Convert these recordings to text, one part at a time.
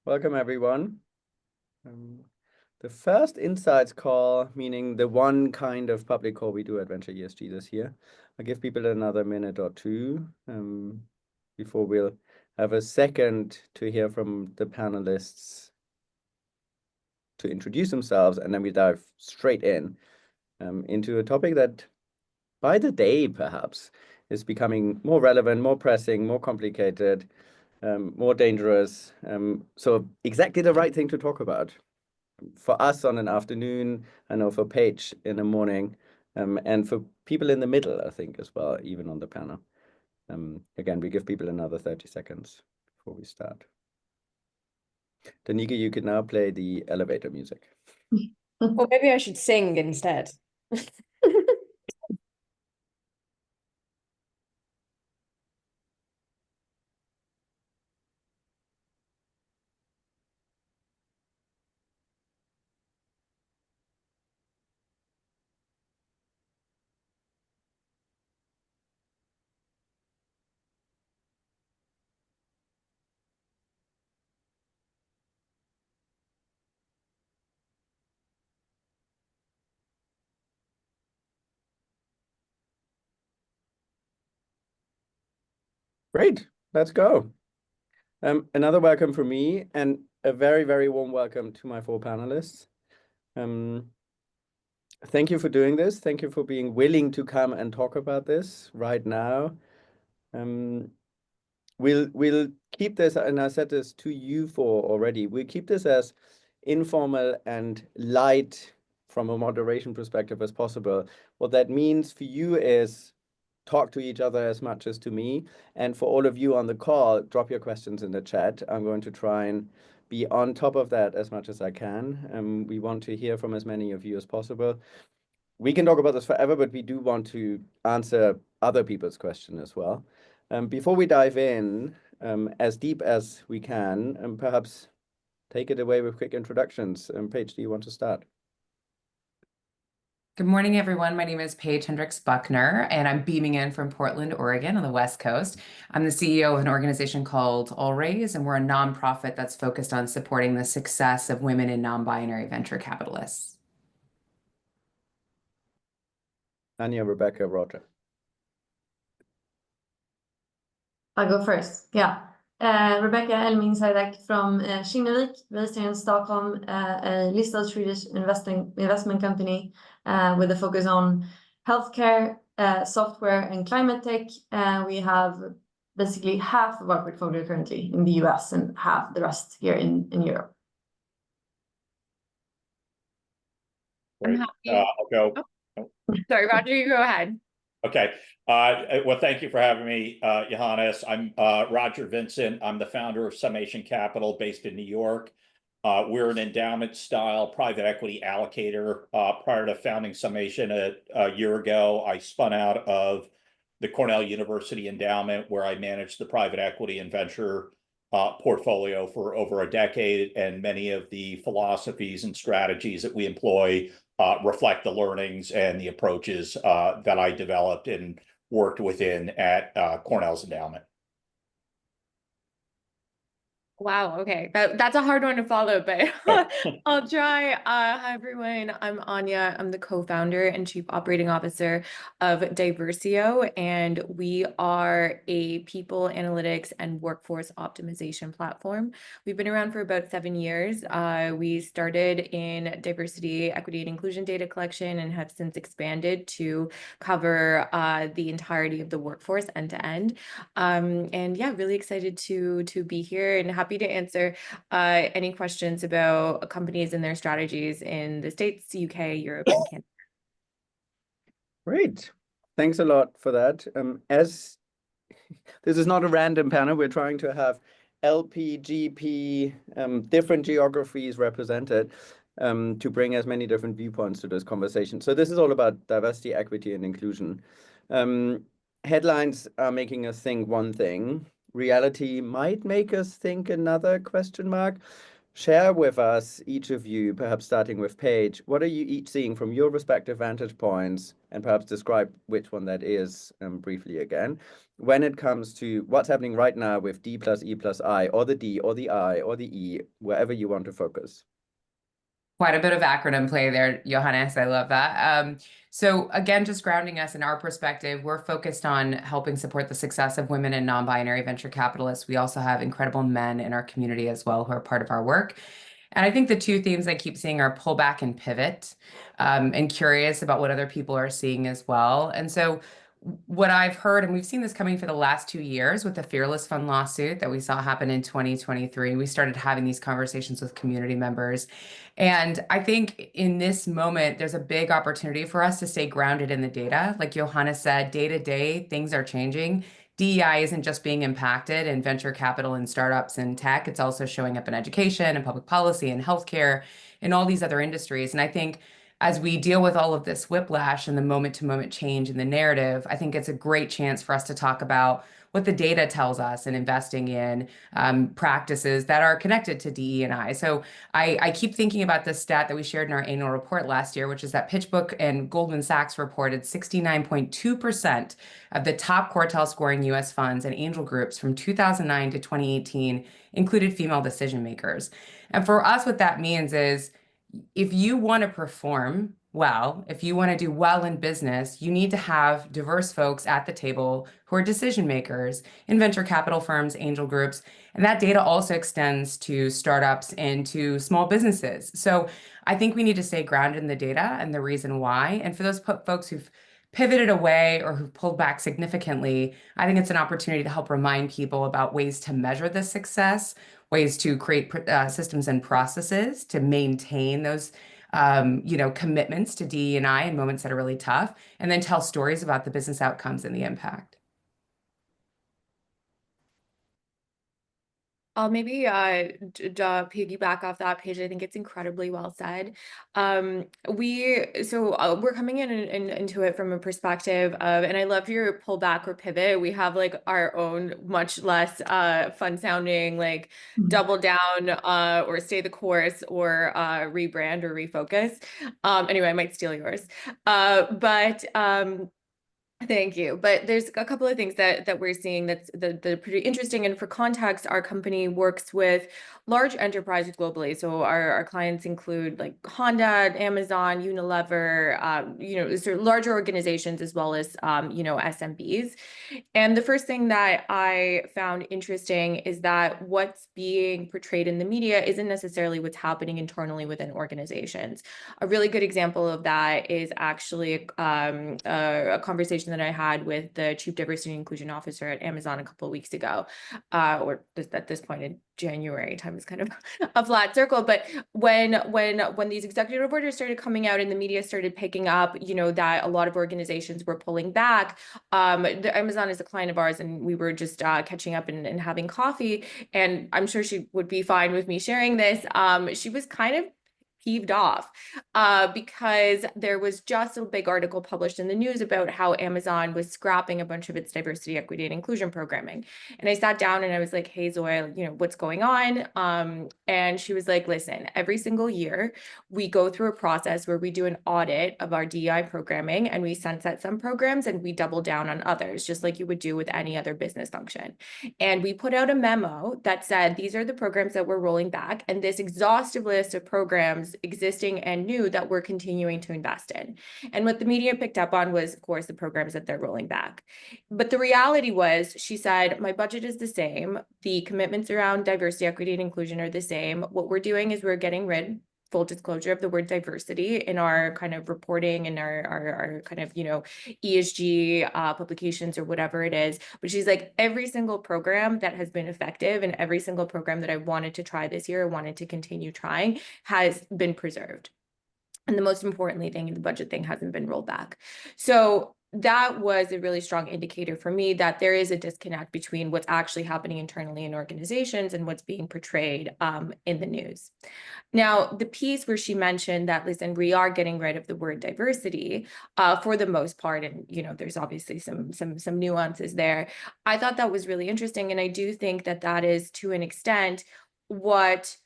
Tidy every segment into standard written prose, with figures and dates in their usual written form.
Welcome everyone. The first Insights call, meaning the one kind of public call we do at Venture ESG this year. I'll give people another minute or two before we'll have a second to hear from the panelists to introduce themselves, and then we dive straight into a topic that by the day perhaps is becoming more relevant, more pressing, more complicated, more dangerous. So exactly the right thing to talk about. For us on an afternoon, I know for Paige in the morning, and for people in the middle, I think as well, even on the panel. Again, we give people another 30 seconds before we start. Danica, you can now play the elevator music. Or maybe I should sing instead. Great, let's go. Another welcome from me, and a very, very warm welcome to my four panelists. Thank you for doing this. Thank you for being willing to come and talk about this right now. We'll keep this, and I said this to you four already, we'll keep this as informal and light from a moderation perspective as possible. What that means for you is talk to each other as much as to me. And for all of you on the call, drop your questions in the chat. I'm going to try and be on top of that as much as I can. We want to hear from as many of you as possible. We can talk about this forever, but we do want to answer other people's questions as well. Before we dive in, as deep as we can, perhaps take it away with quick introductions. Paige, do you want to start? Good morning, everyone. My name is Paige Hendrix Buckner, and I'm beaming in from Portland, Oregon on the West Coast. I'm the CEO of an organization called All Raise, and we're a nonprofit that's focused on supporting the success of women and non-binary venture capitalists. Anya, Rebecka, Roger. I'll go first. Yeah. Rebecka, Elming, Saidac from Kinnevik, based in Stockholm, a listed Swedish investment company with a focus on healthcare, software, and climate tech. We have basically half of our portfolio currently in the US and half the rest here in Europe. Great. I'll go. Oh. Sorry, Roger, you go ahead. Okay. Well, thank you for having me, Johannes. I'm Roger Vincent. I'm the founder of Summation Capital based in New York. We're an endowment-style private equity allocator. Prior to founding Summation a year ago, I spun out of the Cornell University Endowment, where I managed the private equity and venture portfolio for over a decade, and many of the philosophies and strategies that we employ reflect the learnings and the approaches that I developed and worked within at Cornell's endowment. Wow, okay. That's a hard one to follow, but I'll try. Hi, everyone. I'm Anya. I'm the co-founder and chief operating officer of Diversio, and we are a people analytics and workforce optimization platform. We've been around for about 7 years. We started in diversity, equity, and inclusion data collection and have since expanded to cover the entirety of the workforce end to end. And yeah, really excited to be here and happy to answer any questions about companies and their strategies in the States, UK, Europe, and Canada. Great. Thanks a lot for that. As this is not a random panel, we're trying to have LP, GP, different geographies represented to bring as many different viewpoints to this conversation. So this is all about diversity, equity, and inclusion. Headlines are making us think one thing. Reality might make us think another question mark. share with us, each of you, perhaps starting with Paige, what are you each seeing from your respective vantage points, and perhaps describe which one that is briefly again, when it comes to what's happening right now with D plus E plus I, or the D, or the I, or the E, wherever you want to focus. Quite a bit of acronym play there, Johannes. I love that. So again, just grounding us in our perspective, we're focused on helping support the success of women and non-binary venture capitalists. We also have incredible men in our community as well who are part of our work. And I think the two themes I keep seeing are pullback and pivot, and curious about what other people are seeing as well. And so what I've heard, and we've seen this coming for the last 2 years with the Fearless Fund lawsuit that we saw happen in 2023, we started having these conversations with community members. And I think in this moment, there's a big opportunity for us to stay grounded in the data. Like Johannes said, day to day, things are changing. DEI isn't just being impacted in venture capital and startups and tech, it's also showing up in education and public policy and healthcare and all these other industries. And I think as we deal with all of this whiplash and the moment-to-moment change in the narrative, I think it's a great chance for us to talk about what the data tells us and investing in practices that are connected to DE&I. So I keep thinking about this stat that we shared in our annual report last year, which is that PitchBook and Goldman Sachs reported 69.2% of the top quartile scoring US funds and angel groups from 2009 to 2018 included female decision makers. And for us, what that means is if you want to perform well, if you want to do well in business, you need to have diverse folks at the table who are decision makers in venture capital firms, angel groups. And that data also extends to startups and to small businesses. So I think we need to stay grounded in the data and the reason why. And for those folks who've pivoted away or who've pulled back significantly, I think it's an opportunity to help remind people about ways to measure the success, ways to create systems and processes to maintain those commitments to DE&I in moments that are really tough, and then tell stories about the business outcomes and the impact. I'll maybe piggyback off that, Paige. I think it's incredibly well said. We're coming into it from a perspective of, and I love your pullback or pivot. We have like our own much less fun sounding like double down or stay the course or rebrand or refocus. Anyway, I might steal yours. Thank you. But there's a couple of things that we're seeing that's pretty interesting. And for context, our company works with large enterprises globally. So our clients include like Honda, Amazon, Unilever, sort of larger organizations as well as SMBs. And the first thing that I found interesting is that what's being portrayed in the media isn't necessarily what's happening internally within organizations. A really good example of that is actually a conversation that I had with the Chief Diversity and Inclusion Officer at Amazon a couple of weeks ago, or at this point in January. Time is kind of a flat circle. But when these executive orders started coming out and the media started picking up, that a lot of organizations were pulling back. Amazon is a client of ours, and we were just catching up and having coffee. And I'm sure she would be fine with me sharing this. She was kind of peeved off because there was just a big article published in the news about how Amazon was scrapping a bunch of its diversity, equity, and inclusion programming. And I sat down and I was like, hey, Zoe, what's going on? And she was like, listen, every single year we go through a process where we do an audit of our DEI programming and we sunset some programs and we double down on others, just like you would do with any other business function. And we put out a memo that said, these are the programs that we're rolling back, and this exhaustive list of programs existing and new that we're continuing to invest in. And what the media picked up on was, of course, the programs that they're rolling back. But the reality was, she said, my budget is the same. The commitments around diversity, equity, and inclusion are the same. What we're doing is we're getting rid, full disclosure, of the word diversity in our kind of reporting and our kind of, ESG publications or whatever it is. But she's like, every single program that has been effective and every single program that I wanted to try this year, wanted to continue trying, has been preserved. And the most importantly thing, the budget thing hasn't been rolled back. So that was a really strong indicator for me that there is a disconnect between what's actually happening internally in organizations and what's being portrayed in the news. Now, the piece where she mentioned that, listen, we are getting rid of the word diversity for the most part, and there's obviously some nuances there. I thought that was really interesting, and I do think that that is, to an extent, what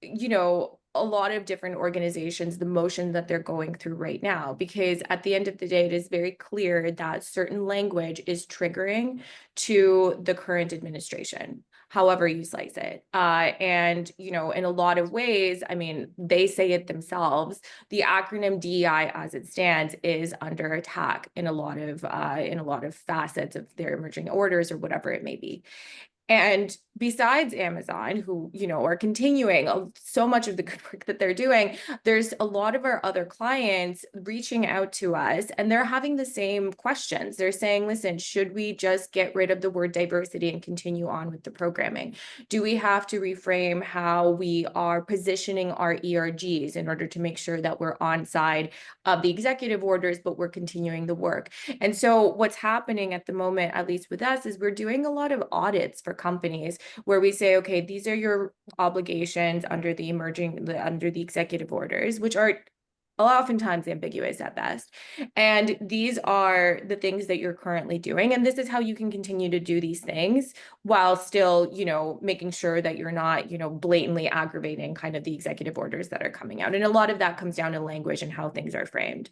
you know, a lot of different organizations, the motion that they're going through right now, because at the end of the day, it is very clear that certain language is triggering to the current administration, however you slice it. And, you know, in a lot of ways, I mean, they say it themselves, the acronym DEI as it stands is under attack in a lot of facets of their emerging orders or whatever it may be. And besides Amazon, who, you know, are continuing so much of the good work that they're doing, there's a lot of our other clients reaching out to us, and they're having the same questions. They're saying, listen, should we just get rid of the word diversity and continue on with the programming? Do we have to reframe how we are positioning our ERGs in order to make sure that we're on side of the executive orders, but we're continuing the work? And so what's happening at the moment, at least with us, is we're doing a lot of audits for companies where we say, okay, these are your obligations under the executive orders, which are oftentimes ambiguous at best. And these are the things that you're currently doing. And this is how you can continue to do these things while still, you know, making sure that you're not, you know, blatantly aggravating kind of the executive orders that are coming out. And a lot of that comes down to language and how things are framed.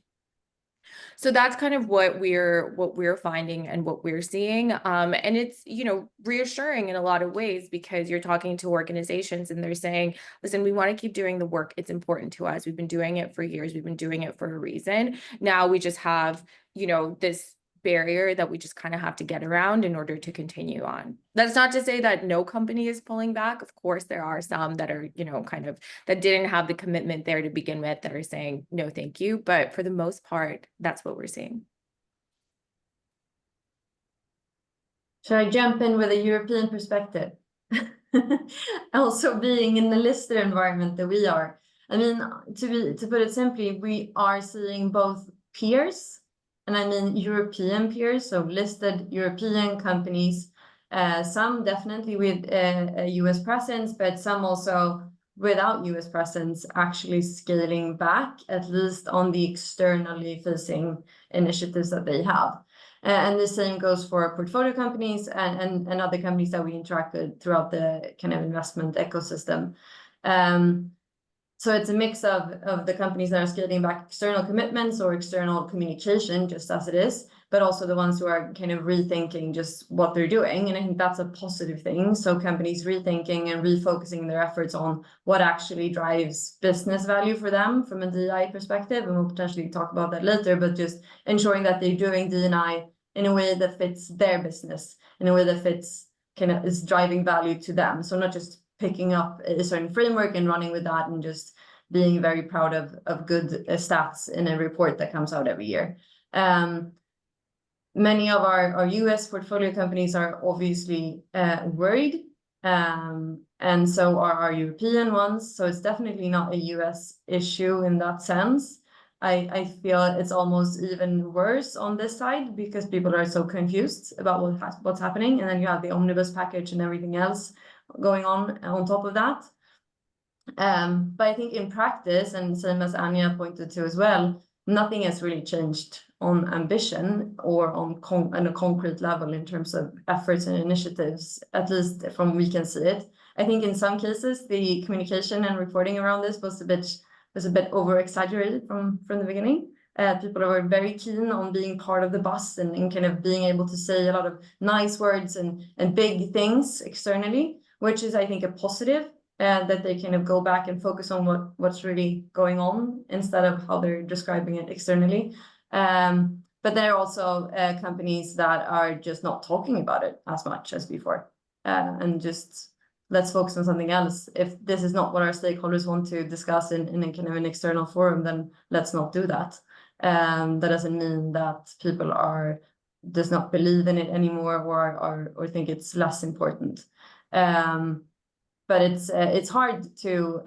So that's kind of what we're finding and what we're seeing. And it's, you know, reassuring in a lot of ways, because you're talking to organizations and they're saying, listen, we want to keep doing the work. It's important to us. We've been doing it for years. We've been doing it for a reason. Now we just have, you know, this barrier that we just kind of have to get around in order to continue on. That's not to say that no company is pulling back. Of course, there are some that are, you know, kind of that didn't have the commitment there to begin with that are saying, no, thank you. But for the most part, that's what we're seeing. Should I jump in with a European perspective? Also being in the listed environment that we are. I mean, to put it simply, we are seeing both peers, and I mean European peers, so listed European companies, some definitely with a US presence, but some also without US presence, actually scaling back, at least on the externally facing initiatives that they have. And the same goes for portfolio companies and other companies that we interact with throughout the kind of investment ecosystem. So it's a mix of the companies that are scaling back external commitments or external communication, just as it is, but also the ones who are kind of rethinking just what they're doing. And I think that's a positive thing. So companies rethinking and refocusing their efforts on what actually drives business value for them from a DEI perspective. And we'll potentially talk about that later, but just ensuring that they're doing DEI in a way that fits their business, in a way that fits kind of is driving value to them. So not just picking up a certain framework and running with that and just being very proud of good stats in a report that comes out every year. Many of our US portfolio companies are obviously worried, and so are our European ones. So it's definitely not a US issue in that sense. I feel it's almost even worse on this side because people are so confused about what's happening. And then you have the omnibus package and everything else going on top of that. But I think in practice, and same as Anya pointed to as well, nothing has really changed on ambition or on a concrete level in terms of efforts and initiatives, at least from we can see it. I think in some cases, the communication and reporting around this was a bit over-exaggerated from the beginning. People were very keen on being part of the bus and kind of being able to say a lot of nice words and big things externally, which is, I think, a positive, that they kind of go back and focus on what's really going on instead of how they're describing it externally. But there are also companies that are just not talking about it as much as before, and just let's focus on something else. If this is not what our stakeholders want to discuss in a kind of an external forum, then let's not do that. That doesn't mean that people does not believe in it anymore or think it's less important. But it's hard to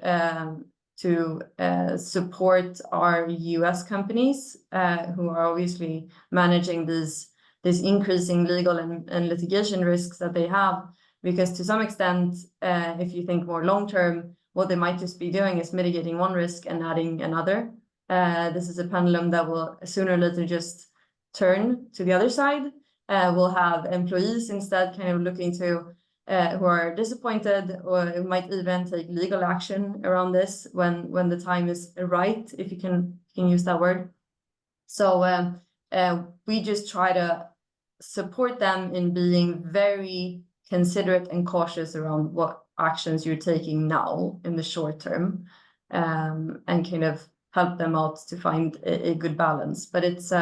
support our US companies who are obviously managing these increasing legal and litigation risks that they have. Because to some extent, if you think more long-term, what they might just be doing is mitigating one risk and adding another. This is a pendulum that will sooner or later just turn to the other side. We'll have employees instead kind of looking to who are disappointed or might even take legal action around this when the time is right, if you can use that word. So we just try to support them in being very considerate and cautious around what actions you're taking now in the short term, and kind of help them out to find a good balance. But it's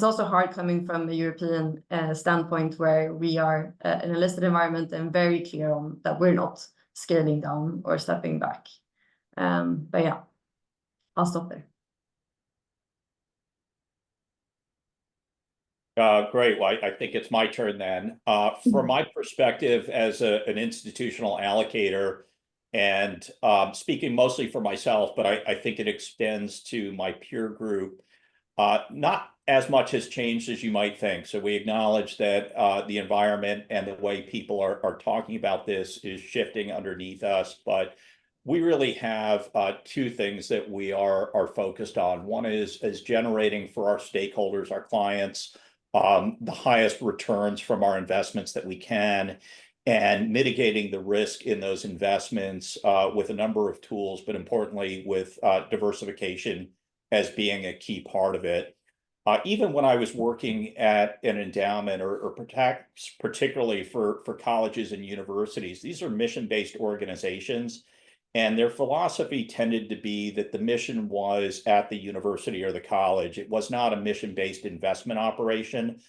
also hard coming from a European standpoint, where we are in a listed environment and very clear on that we're not scaling down or stepping back. But yeah, I'll stop there. Great. Well, I think it's my turn then. From my perspective as an institutional allocator, and speaking mostly for myself, but I think it extends to my peer group, not as much has changed as you might think. So we acknowledge that the environment and the way people are talking about this is shifting underneath us, but we really have two things that we are focused on. One is generating for our stakeholders, our clients, the highest returns from our investments that we can, and mitigating the risk in those investments with a number of tools, but importantly with diversification as being a key part of it. Even when I was working at an endowment or particularly for colleges and universities, these are mission-based organizations, and their philosophy tended to be that the mission was at the university or the college. It was not a mission-based investment operation.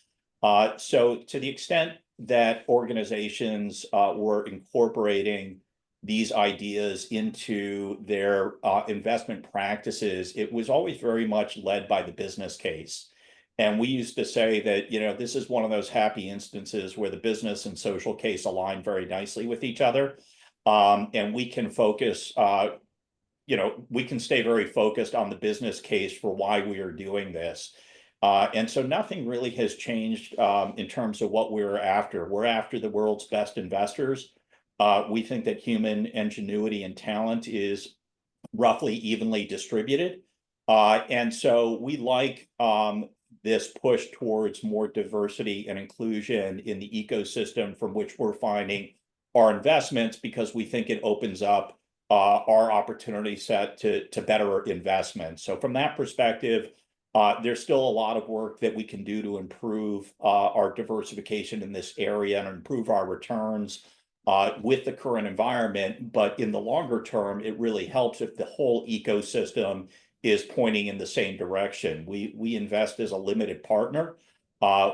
So to the extent that organizations were incorporating these ideas into their investment practices, it was always very much led by the business case. And we used to say that, this is one of those happy instances where the business and social case align very nicely with each other. And we can focus, we can stay very focused on the business case for why we are doing this. And so nothing really has changed in terms of what we're after. We're after the world's best investors. We think that human ingenuity and talent is roughly evenly distributed. And so we like this push towards more diversity and inclusion in the ecosystem from which we're finding our investments, because we think it opens up our opportunity set to better investments. So from that perspective, there's still a lot of work that we can do to improve our diversification in this area and improve our returns with the current environment. But in the longer term, it really helps if the whole ecosystem is pointing in the same direction. We invest as a limited partner.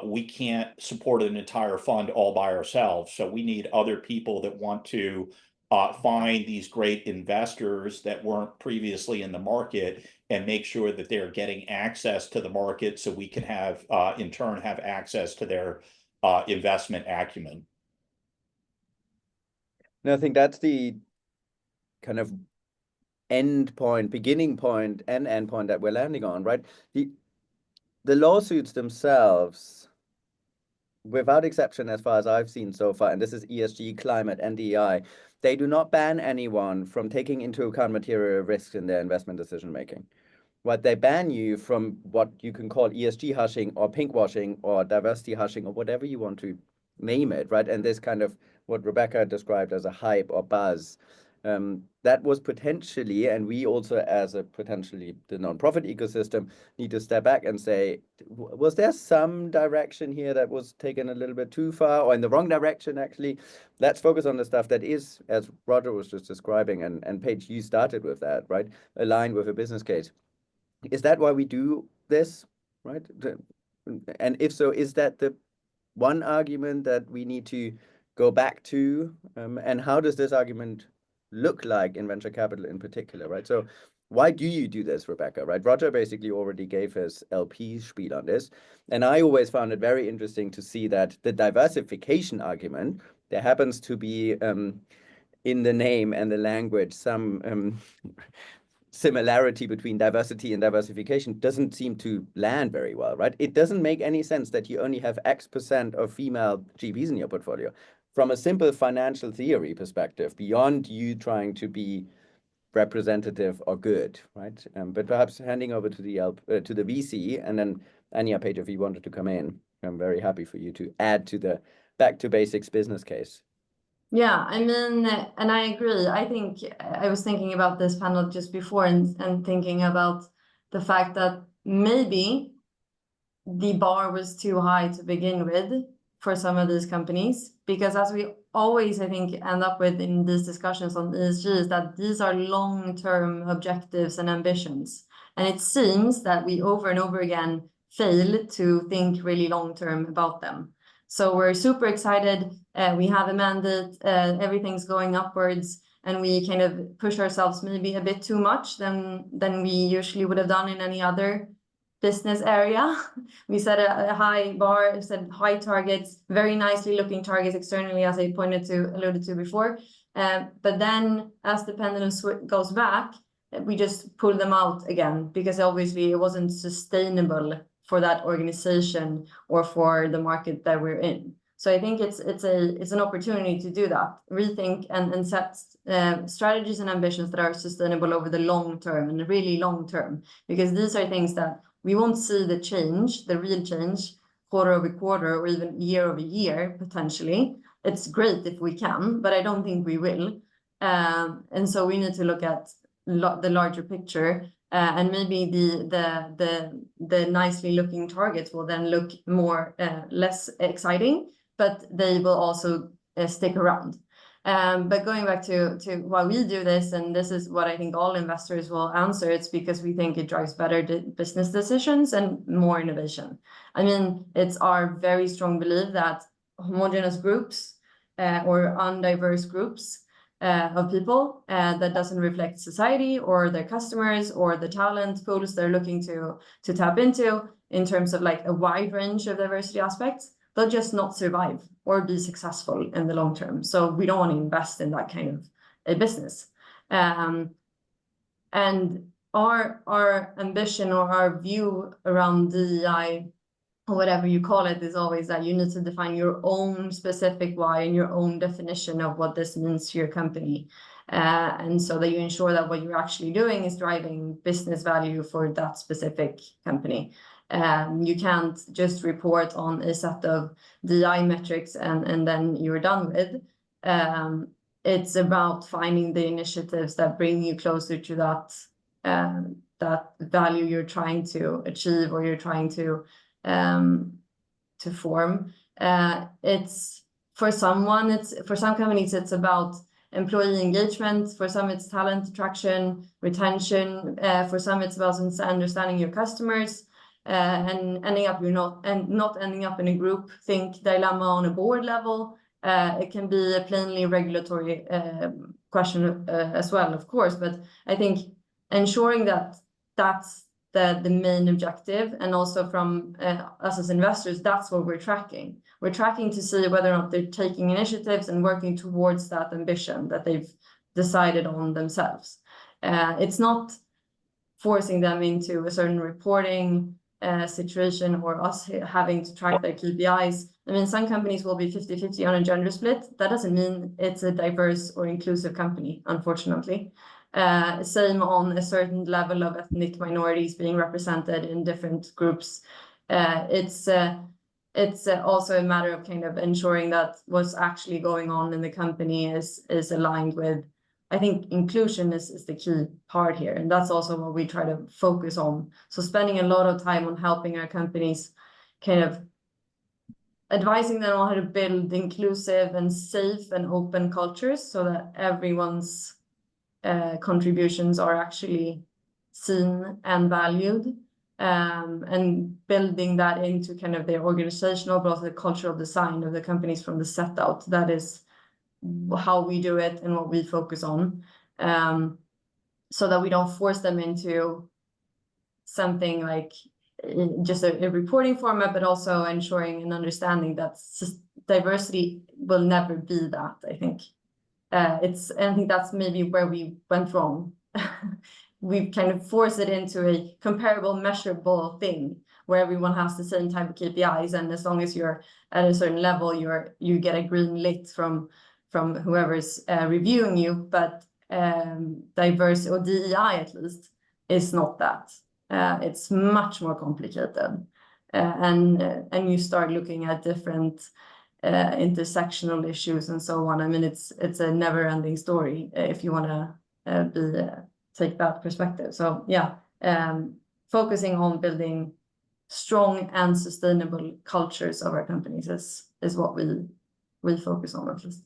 We can't support an entire fund all by ourselves. So we need other people that want to find these great investors that weren't previously in the market and make sure that they're getting access to the market, so we can have, in turn, have access to their investment acumen. No, I think that's the kind of end point, beginning point, and end point that we're landing on, right? The lawsuits themselves, without exception, as far as I've seen so far, and this is ESG, climate, and DEI, they do not ban anyone from taking into account material risks in their investment decision making. What they ban you from what you can call ESG hushing or pinkwashing or diversity hushing or whatever you want to name it, right? And this kind of what Rebecka described as a hype or buzz, that was potentially, and we also as a potentially the nonprofit ecosystem need to step back and say, was there some direction here that was taken a little bit too far or in the wrong direction? Actually, let's focus on the stuff that is, as Roger was just describing, and Paige, you started with that, right? Aligned with a business case. Is that why we do this, right? And if so, is that the one argument that we need to go back to? And how does this argument look like in venture capital in particular, right? So why do you do this, Rebecka, right? Roger basically already gave his LP spiel on this. And I always found it very interesting to see that the diversification argument, there happens to be in the name and the language some similarity between diversity and diversification, doesn't seem to land very well, right? It doesn't make any sense that you only have X% of female GPs in your portfolio. From a simple financial theory perspective, beyond you trying to be representative or good, right? But perhaps handing over to the VC, and then Anya, Paige, if you wanted to come in, I'm very happy for you to add to the back to basics business case. Yeah, I mean, and I agree. I think I was thinking about this panel just before and thinking about the fact that maybe the bar was too high to begin with for some of these companies, because as we always, I think, end up with in these discussions on ESG is that these are long-term objectives and ambitions. And it seems that we over and over again fail to think really long-term about them. So we're super excited. We have a mandate, everything's going upwards, and we kind of push ourselves maybe a bit too much than we usually would have done in any other business area. We set a high bar, set high targets, very nicely looking targets externally, as I alluded to before. But then as the pendulum goes back, we just pull them out again, because obviously it wasn't sustainable for that organization or for the market that we're in. So I think it's an opportunity to do that, rethink and set strategies and ambitions that are sustainable over the long term and really long term, because these are things that we won't see the real change quarter over quarter or even year over year potentially. It's great if we can, but I don't think we will. And so we need to look at the larger picture. And maybe the nicely looking targets will then look less exciting, but they will also stick around. But going back to why we do this, and this is what I think all investors will answer, it's because we think it drives better business decisions and more innovation. I mean, it's our very strong belief that homogeneous groups or undiverse groups of people that doesn't reflect society or their customers or the talent pools they're looking to tap into in terms of like a wide range of diversity aspects, they'll just not survive or be successful in the long term. So we don't want to invest in that kind of a business. And our ambition or our view around DEI, or whatever you call it, is always that you need to define your own specific why and your own definition of what this means to your company. And so that you ensure that what you're actually doing is driving business value for that specific company. You can't just report on a set of DI metrics and then you're done with. It's about finding the initiatives that bring you closer to that value you're trying to achieve or you're trying to form. It's for some companies it's about employee engagement. For some it's talent attraction, retention. For some it's about understanding your customers. And not ending up in a group think dilemma on a board level. It can be a plainly regulatory question as well, of course, but I think ensuring that that's the main objective, and also from us as investors, that's what we're tracking. We're tracking to see whether or not they're taking initiatives and working towards that ambition that they've decided on themselves. It's not forcing them into a certain reporting situation or us having to track their KPIs. I mean, some companies will be 50-50 on a gender split. That doesn't mean it's a diverse or inclusive company, unfortunately. Same on a certain level of ethnic minorities being represented in different groups. It's also a matter of kind of ensuring that what's actually going on in the company is aligned with, I think inclusion is the key part here. And that's also what we try to focus on. So spending a lot of time on helping our companies, kind of advising them on how to build inclusive and safe and open cultures so that everyone's contributions are actually seen and valued, and building that into kind of their organizational, but also the cultural design of the companies from the set out. That is how we do it and what we focus on, so that we don't force them into something like just a reporting format, but also ensuring and understanding that diversity will never be that, I think. I think that's maybe where we went wrong. We kind of force it into a comparable, measurable thing where everyone has the same type of KPIs, and as long as you're at a certain level, you get a green lit from whoever's reviewing you. But diverse, or DEI at least, is not that. It's much more complicated, and you start looking at different intersectional issues and so on. I mean, it's a never-ending story if you want to take that perspective. So yeah, focusing on building strong and sustainable cultures of our companies is what we focus on, at least.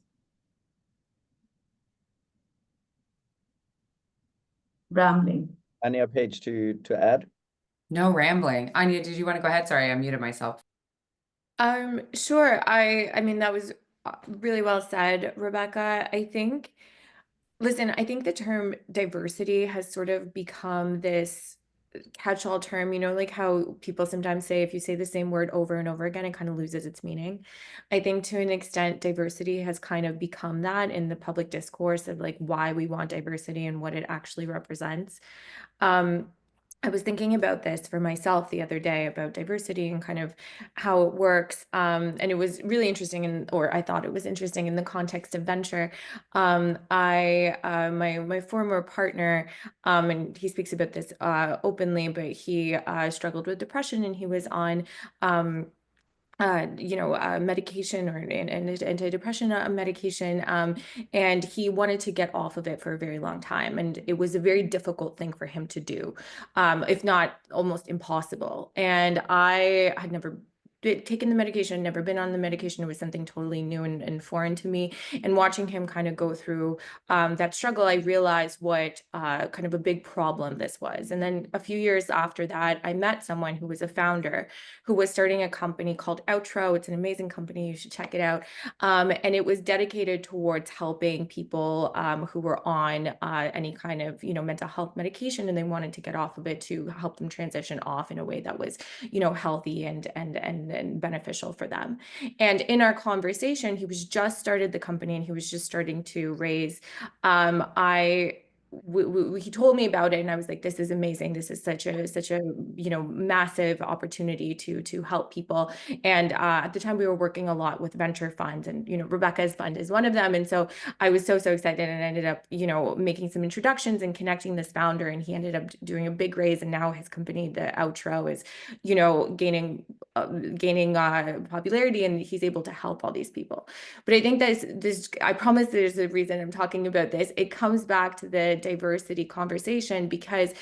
Rambling. Anya, Paige to add? No rambling. Anya, did you want to go ahead? Sorry, I muted myself. Sure. I mean, that was really well said, Rebecka. I think the term diversity has sort of become this catch-all term, like how people sometimes say if you say the same word over and over again, it kind of loses its meaning. I think to an extent, diversity has kind of become that in the public discourse of like why we want diversity and what it actually represents. I was thinking about this for myself the other day about diversity and kind of how it works. And it was really interesting, or I thought it was interesting in the context of venture. My former partner, and he speaks about this openly, but he struggled with depression, and he was on medication or an antidepressant medication, and he wanted to get off of it for a very long time. And it was a very difficult thing for him to do, if not almost impossible. And I had never taken the medication, never been on the medication. It was something totally new and foreign to me. And watching him kind of go through that struggle, I realized what kind of a big problem this was. And then a few years after that, I met someone who was a founder who was starting a company called Outro. It's an amazing company. You should check it out. And it was dedicated towards helping people who were on any kind of, mental health medication, and they wanted to get off of it to help them transition off in a way that was, healthy and beneficial for them. And in our conversation, he was just started the company and he was just starting to raise. He told me about it, and I was like, this is amazing. This is such a massive opportunity to help people. And at the time we were working a lot with venture funds, and Rebecka's fund is one of them. And so I was so excited, and ended up making some introductions and connecting this founder, and he ended up doing a big raise, and now his company, the Outro, is gaining popularity, and he's able to help all these people. But I think this I promise there's a reason I'm talking about this. It comes back to the diversity conversation, because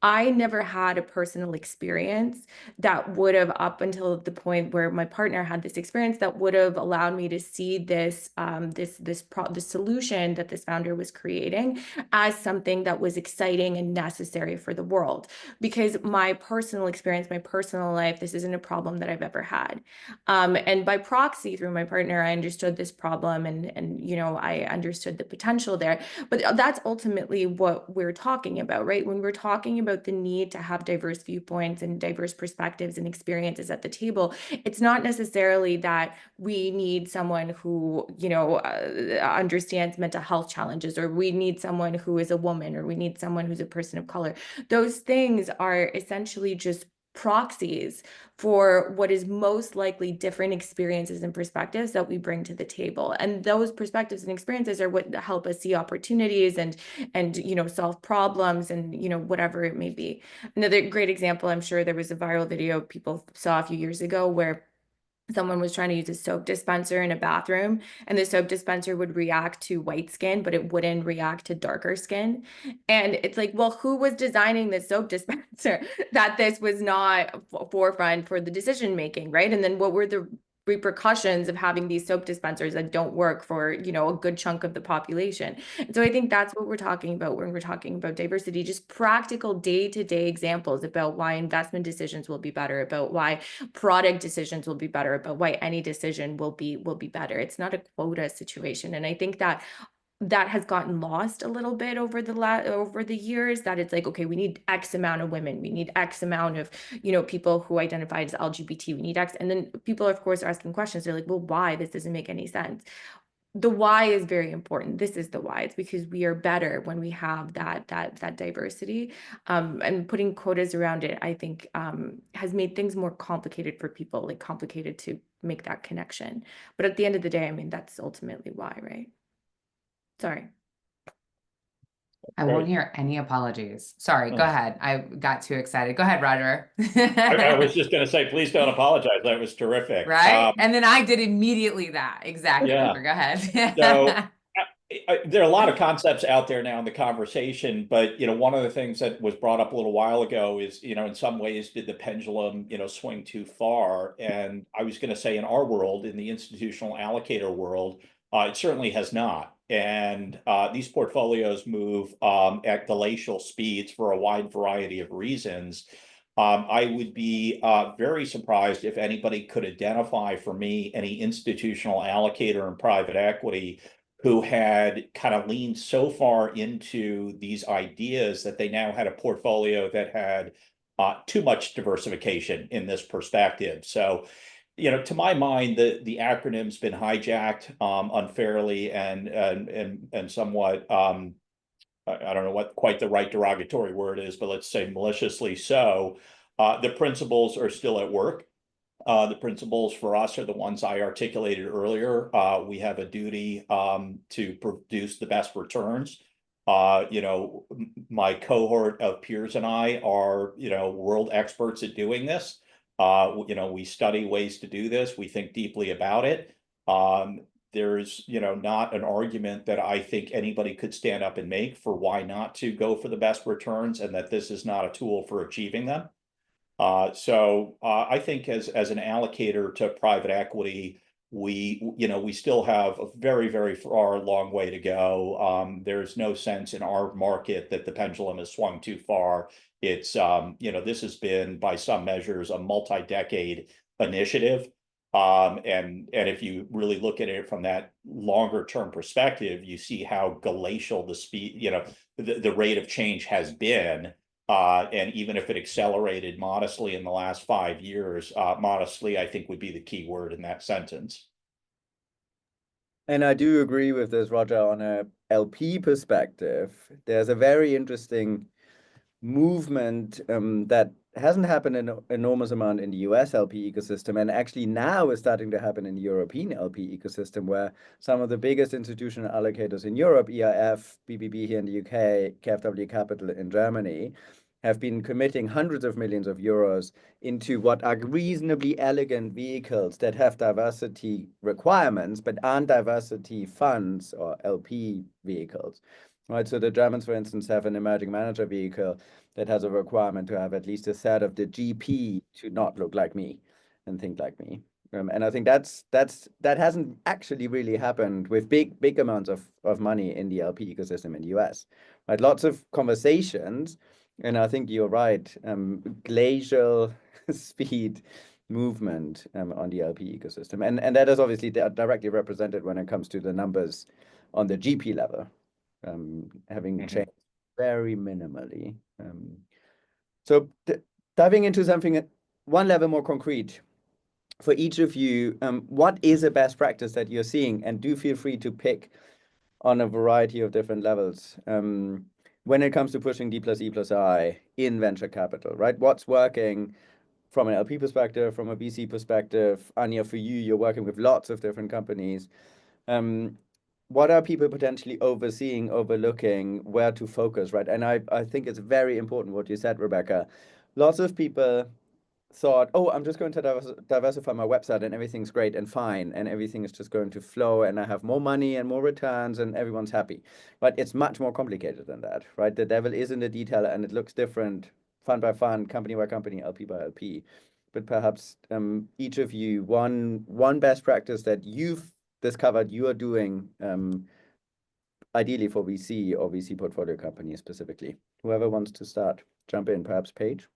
I never had a personal experience that would have, up until the point where my partner had this experience, that would have allowed me to see this the solution that this founder was creating as something that was exciting and necessary for the world. Because my personal experience, my personal life, this isn't a problem that I've ever had. And by proxy, through my partner, I understood this problem, and I understood the potential there. But that's ultimately what we're talking about, right? When we're talking about the need to have diverse viewpoints and diverse perspectives and experiences at the table, it's not necessarily that we need someone who, understands mental health challenges, or we need someone who is a woman, or we need someone who's a person of color. Those things are essentially just proxies for what is most likely different experiences and perspectives that we bring to the table. And those perspectives and experiences are what help us see opportunities and solve problems, and whatever it may be. Another great example, I'm sure there was a viral video people saw a few years ago where someone was trying to use a soap dispenser in a bathroom, and the soap dispenser would react to white skin, but it wouldn't react to darker skin. And it's like, well, who was designing the soap dispenser that this was not forefront for the decision making, right? And then what were the repercussions of having these soap dispensers that don't work for a good chunk of the population? And so I think that's what we're talking about when we're talking about diversity, just practical day-to-day examples about why investment decisions will be better, about why product decisions will be better, about why any decision will be better. It's not a quota situation. And I think that has gotten lost a little bit over the years, that it's like, okay, we need X amount of women, we need X amount of people who identify as LGBT, we need X. And then people, of course, are asking questions. They're like, well, why? This doesn't make any sense. The why is very important. This is the why. It's because we are better when we have that diversity, and putting quotas around it, I think, has made things more complicated for people, like complicated to make that connection. But at the end of the day, I mean, that's ultimately why, right? Sorry. I won't hear any apologies. Sorry, go Oh. ahead. I got too excited. Go ahead, Roger. I was just going to say, please don't apologize. That was terrific. Right? And then I did immediately that. Exactly. Yeah. Go ahead. So there are a lot of concepts out there now in the conversation, but one of the things that was brought up a little while ago is, in some ways, did the pendulum, swing too far? And I was going to say, in our world, in the institutional allocator world, it certainly has not. And these portfolios move at glacial speeds for a wide variety of reasons. I would be very surprised if anybody could identify for me any institutional allocator in private equity who had kind of leaned so far into these ideas that they now had a portfolio that had too much diversification in this perspective. So, to my mind, the acronym's been hijacked unfairly and somewhat I don't know what quite the right derogatory word is, but let's say maliciously so. The principles are still at work. The principles for us are the ones I articulated earlier. We have a duty to produce the best returns. My cohort of peers and I are, world experts at doing this. We study ways to do this. We think deeply about it. There's, not an argument that I think anybody could stand up and make for why not to go for the best returns and that this is not a tool for achieving them. So I think as an allocator to private equity, we still have a very, very far long way to go. There's no sense in our market that the pendulum has swung too far. It's this has been by some measures a multi-decade initiative. And if you really look at it from that longer term perspective, you see how glacial the speed, the rate of change has been. And even if it accelerated modestly in the last 5 years, modestly, I think would be the key word in that sentence. And I do agree with this, Roger, on a LP perspective. There's a very interesting movement that hasn't happened an enormous amount in the US LP ecosystem, and actually now is starting to happen in the European LP ecosystem, where some of the biggest institutional allocators in Europe, EIF, BBB here in the UK, KfW Capital in Germany, have been committing hundreds of millions of euros into what are reasonably elegant vehicles that have diversity requirements, but aren't diversity funds or LP vehicles. Right, so the Germans, for instance, have an emerging manager vehicle that has a requirement to have at least a third of the GP to not look like me and think like me. And I think that hasn't actually really happened with big amounts of money in the LP ecosystem in the US. Right, lots of conversations, and I think you're right. Glacial speed movement on the LP ecosystem, and that is obviously directly represented when it comes to the numbers on the GP level. Having changed very minimally. So diving into something at one level more concrete, for each of you, what is a best practice that you're seeing? And do feel free to pick on a variety of different levels when it comes to pushing D+E+I in venture capital, right? What's working from an LP perspective, from a VC perspective? Anya, for you, you're working with lots of different companies. What are people potentially overseeing, overlooking, where to focus, right? And I think it's very important what you said, Rebecka. Lots of people thought, oh, I'm just going to diversify my website and everything's great and fine and everything is just going to flow and I have more money and more returns and everyone's happy. But it's much more complicated than that, right? The devil is in the detail and it looks different, fund by fund, company by company, LP by LP. But perhaps each of you, one best practice that you've discovered you are doing ideally for VC or VC portfolio companies specifically. Whoever wants to start, jump in, perhaps Paige.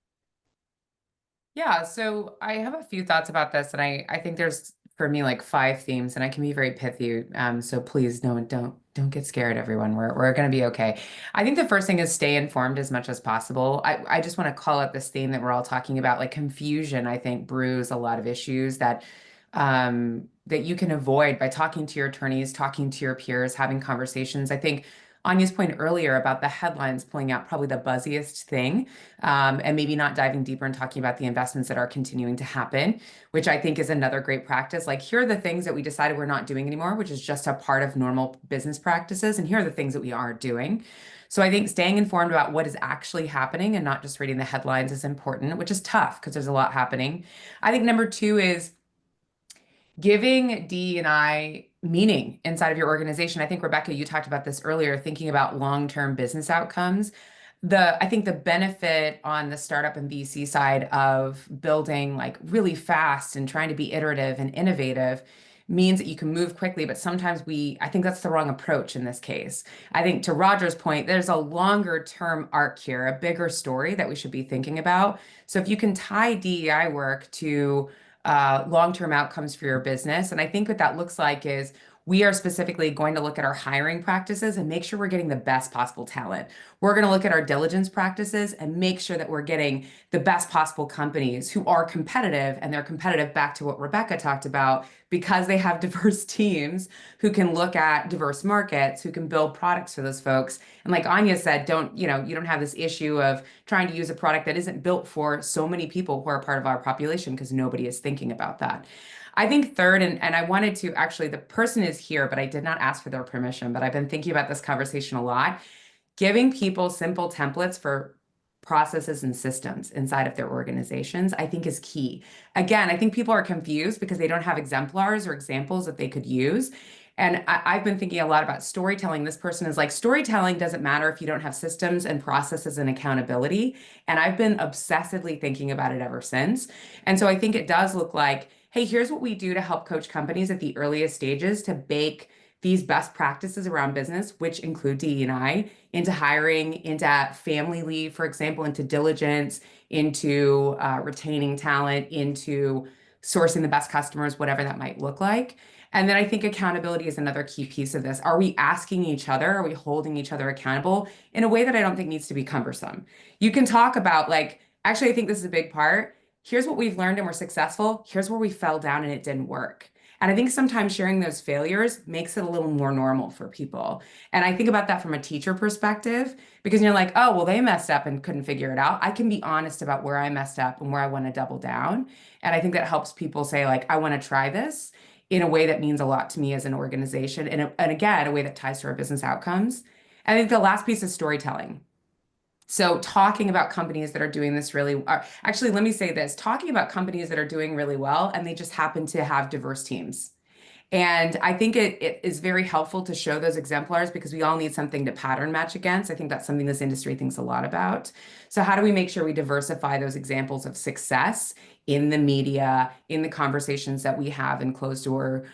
Yeah, so I have a few thoughts about this, and I think there's for me like 5 themes, and I can be very pithy. So please don't get scared, everyone. We're gonna be okay. I think the first thing is stay informed as much as possible. I just want to call out this theme that we're all talking about, like confusion. I think brews a lot of issues that that you can avoid by talking to your attorneys, talking to your peers, having conversations. I think Anya's point earlier about the headlines pulling out probably the buzziest thing, and maybe not diving deeper and talking about the investments that are continuing to happen, which I think is another great practice. Like, here are the things that we decided we're not doing anymore, which is just a part of normal business practices. And here are the things that we are doing. So I think staying informed about what is actually happening and not just reading the headlines is important, which is tough because there's a lot happening. I think number two is giving DE&I meaning inside of your organization. I think, Rebecka, you talked about this earlier, thinking about long-term business outcomes. I think the benefit on the startup and VC side of building like really fast and trying to be iterative and innovative means that you can move quickly, but sometimes I think that's the wrong approach in this case. I think, to Roger's point, there's a longer term arc here, a bigger story that we should be thinking about. So if you can tie DEI work to long-term outcomes for your business. And I think what that looks like is we are specifically going to look at our hiring practices and make sure we're getting the best possible talent. We're going to look at our diligence practices and make sure that we're getting the best possible companies who are competitive, and they're competitive, back to what Rebecka talked about, because they have diverse teams who can look at diverse markets, who can build products for those folks. And like Anya said, you don't have this issue of trying to use a product that isn't built for so many people who are part of our population, because nobody is thinking about that. I think third, and I wanted to actually, the person is here, but I did not ask for their permission, but I've been thinking about this conversation a lot. Giving people simple templates for processes and systems inside of their organizations, I think, is key. Again, I think people are confused because they don't have exemplars or examples that they could use. And I've been thinking a lot about storytelling. This person is like, storytelling doesn't matter if you don't have systems and processes and accountability. And I've been obsessively thinking about it ever since. And so I think it does look like, hey, here's what we do to help coach companies at the earliest stages to bake these best practices around business, which include DE&I, into hiring, into family leave, for example, into diligence, into retaining talent, into sourcing the best customers, whatever that might look like. And then I think accountability is another key piece of this. Are we asking each other? Are we holding each other accountable in a way that I don't think needs to be cumbersome? You can talk about, like, actually, I think this is a big part. Here's what we've learned and we're successful. Here's where we fell down and it didn't work. And I think sometimes sharing those failures makes it a little more normal for people. And I think about that from a teacher perspective, because you're like, oh, well, they messed up and couldn't figure it out. I can be honest about where I messed up and where I want to double down. And I think that helps people say, like, I want to try this in a way that means a lot to me as an organization. And again, a way that ties to our business outcomes. I think the last piece is storytelling. So talking about companies that are doing this really, actually, let me say this, talking about companies that are doing really well, and they just happen to have diverse teams. And I think it is very helpful to show those exemplars, because we all need something to pattern match against. I think that's something this industry thinks a lot about. So how do we make sure we diversify those examples of success in the media, in the conversations that we have in closed door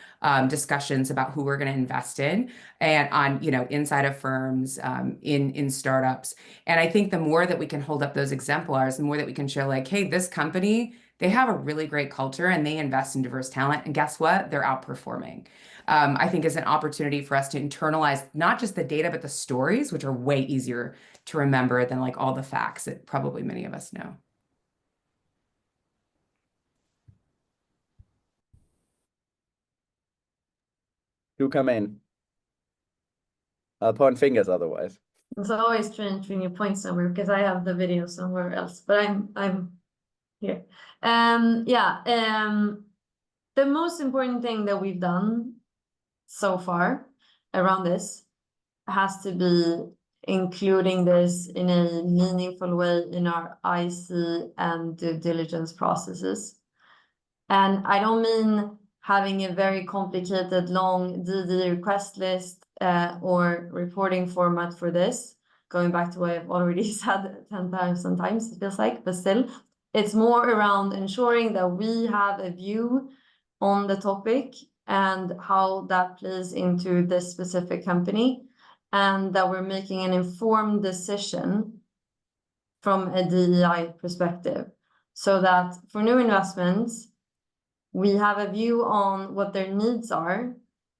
discussions about who we're going to invest in, and on, inside of firms, in startups. And I think the more that we can hold up those exemplars, the more that we can show, like, hey, this company, they have a really great culture and they invest in diverse talent. And guess what? They're outperforming. I think is an opportunity for us to internalize not just the data, but the stories, which are way easier to remember than like all the facts that probably many of us know. Do come in. I'll point fingers otherwise. It's always strange when you point somewhere, because I have the video somewhere else, but I'm here. The most important thing that we've done so far around this has to be including this in a meaningful way in our IC and due diligence processes. And I don't mean having a very complicated, long DD request list or reporting format for this, going back to what I've already said 10 times sometimes, it feels like, but still, it's more around ensuring that we have a view on the topic and how that plays into this specific company, and that we're making an informed decision from a DEI perspective, so that for new investments, we have a view on what their needs are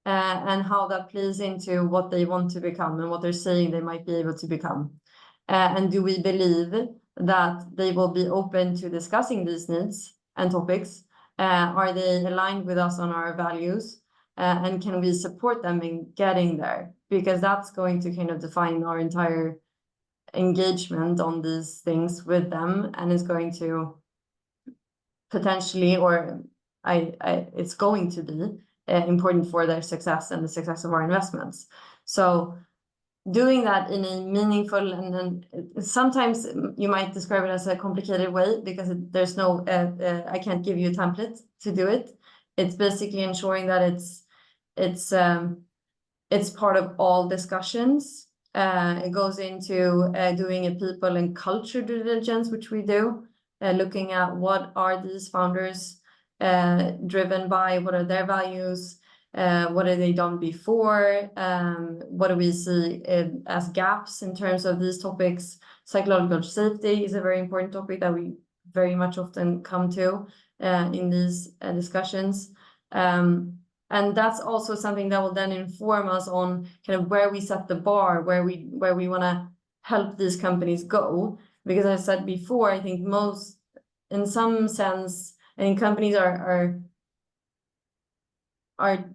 and how that plays into what they want to become and what they're saying they might be able to become. And do we believe that they will be open to discussing these needs and topics? Are they aligned with us on our values? and can we support them in getting there? Because that's going to kind of define our entire engagement on these things with them, and is going to potentially, or it's going to be important for their success and the success of our investments. So doing that in a meaningful, and then sometimes you might describe it as a complicated way, because there's no, I can't give you a template to do it. It's basically ensuring that it's part of all discussions. It goes into doing a people and culture due diligence, which we do, looking at what are these founders driven by, what are their values, what have they done before, what do we see as gaps in terms of these topics. Psychological safety is a very important topic that we very much often come to in these discussions. And that's also something that will then inform us on kind of where we set the bar, where we want to help these companies go. Because as I said before, I think most, in some sense, I think companies are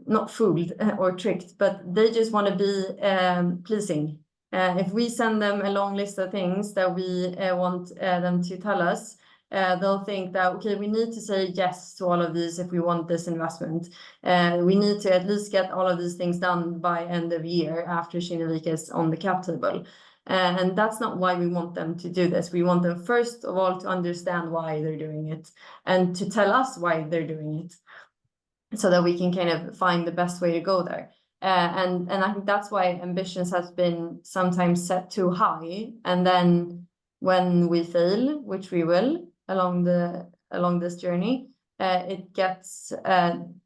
not fooled or tricked, but they just want to be pleasing. If we send them a long list of things that we want them to tell us, they'll think that, okay, we need to say yes to all of these if we want this investment. We need to at least get all of these things done by end of year after Kinnevik is on the cap table. And that's not why we want them to do this. We want them, first of all, to understand why they're doing it and to tell us why they're doing it, so that we can kind of find the best way to go there. And I think that's why ambitions has been sometimes set too high. And then when we fail, which we will along this journey, it gets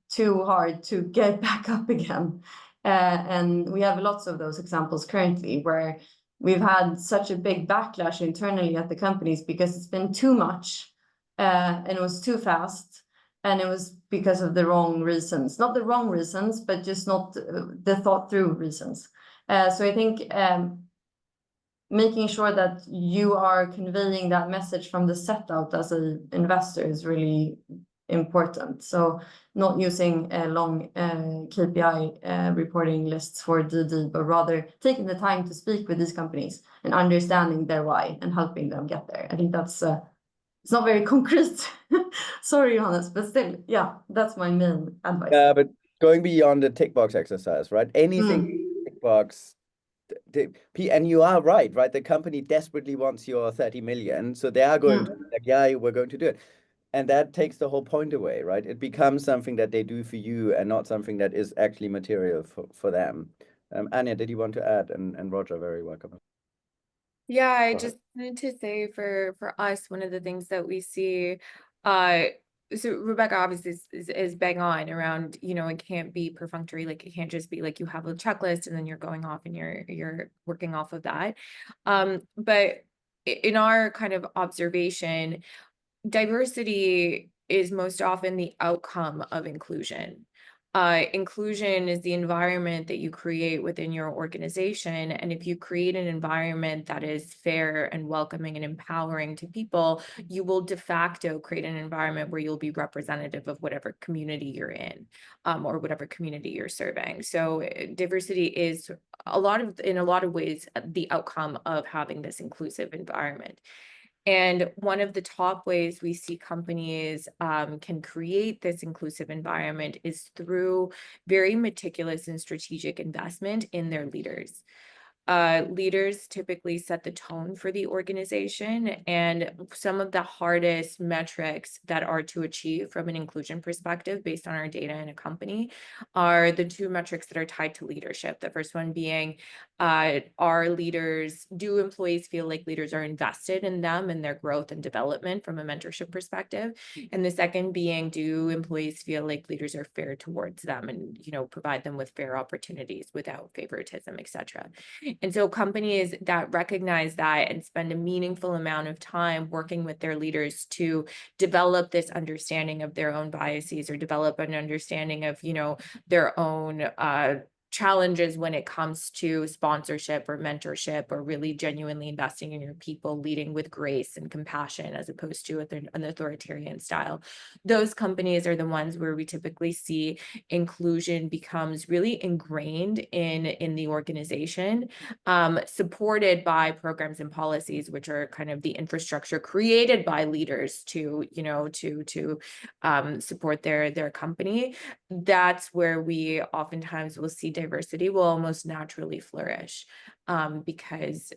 too hard to get back up again. And we have lots of those examples currently where we've had such a big backlash internally at the companies because it's been too much and it was too fast. And it was because of the wrong reasons, not the wrong reasons, but just not the thought through reasons. So I think making sure that you are conveying that message from the set out as an investor is really important. So not using long KPI reporting lists for DD, but rather taking the time to speak with these companies and understanding their why and helping them get there. I think that's it's not very concrete. Sorry, Johannes, but still, yeah, that's my main advice. Yeah, but going beyond the tick box exercise, right? Anything tick box, and you are right? The company desperately wants your 30 million, so they are going to be like, yeah, we're going to do it. And that takes the whole point away, right? It becomes something that they do for you and not something that is actually material for them. Anya, did you want to add? And Roger, very welcome. Yeah, I just wanted to say for us, one of the things that we see, so Rebecka obviously is bang on around, it can't be perfunctory, like it can't just be like you have a checklist and then you're going off and you're working off of that. But in our kind of observation, diversity is most often the outcome of inclusion. Inclusion is the environment that you create within your organization. And if you create an environment that is fair and welcoming and empowering to people, you will de facto create an environment where you'll be representative of whatever community you're in, or whatever community you're serving. So diversity is in a lot of ways, the outcome of having this inclusive environment. And one of the top ways we see companies can create this inclusive environment is through very meticulous and strategic investment in their leaders. Leaders typically set the tone for the organization, and some of the hardest metrics that are to achieve from an inclusion perspective based on our data in a company are the two metrics that are tied to leadership. The first one being, do employees feel like leaders are invested in them and their growth and development from a mentorship perspective? And the second being, do employees feel like leaders are fair towards them and, provide them with fair opportunities without favoritism, et cetera. And so companies that recognize that and spend a meaningful amount of time working with their leaders to develop this understanding of their own biases or develop an understanding of, their own challenges when it comes to sponsorship or mentorship, or really genuinely investing in your people, leading with grace and compassion as opposed to an authoritarian style. Those companies are the ones where we typically see inclusion becomes really ingrained in the organization, supported by programs and policies, which are kind of the infrastructure created by leaders to, you know, to support their company. That's where we oftentimes will see diversity will almost naturally flourish, because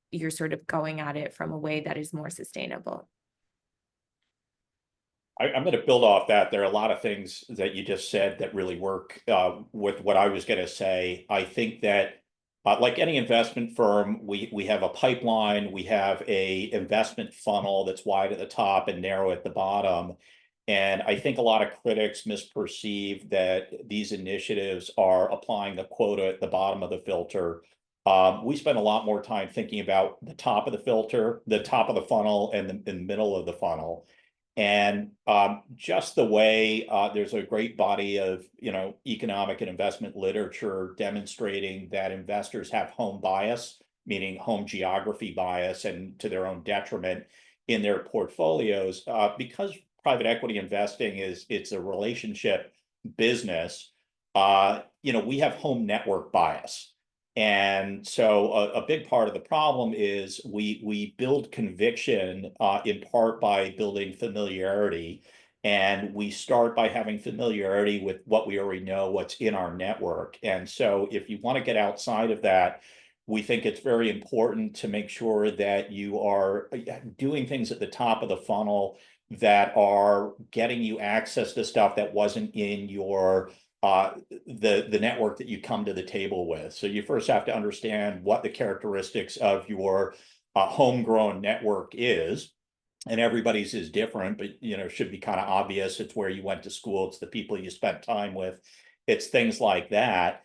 you're sort of going at it from a way that is more sustainable. I'm going to build off that. There are a lot of things that you just said that really work with what I was going to say. I think that like any investment firm, we have a pipeline, we have a investment funnel that's wide at the top and narrow at the bottom. And I think a lot of critics misperceive that these initiatives are applying the quota at the bottom of the filter. We spend a lot more time thinking about the top of the filter, the top of the funnel, and the middle of the funnel. And just the way there's a great body of, you know, economic and investment literature demonstrating that investors have home bias, meaning home geography bias, and to their own detriment in their portfolios, because private equity investing it's a relationship business. You know, we have home network bias. And so a big part of the problem is we build conviction in part by building familiarity. And we start by having familiarity with what we already know, what's in our network. And so if you want to get outside of that, we think it's very important to make sure that you are doing things at the top of the funnel that are getting you access to stuff that wasn't in your the network that you come to the table with. So you first have to understand what the characteristics of your homegrown network is. And everybody's is different, but you know, should be kind of obvious. It's where you went to school, it's the people you spent time with, it's things like that.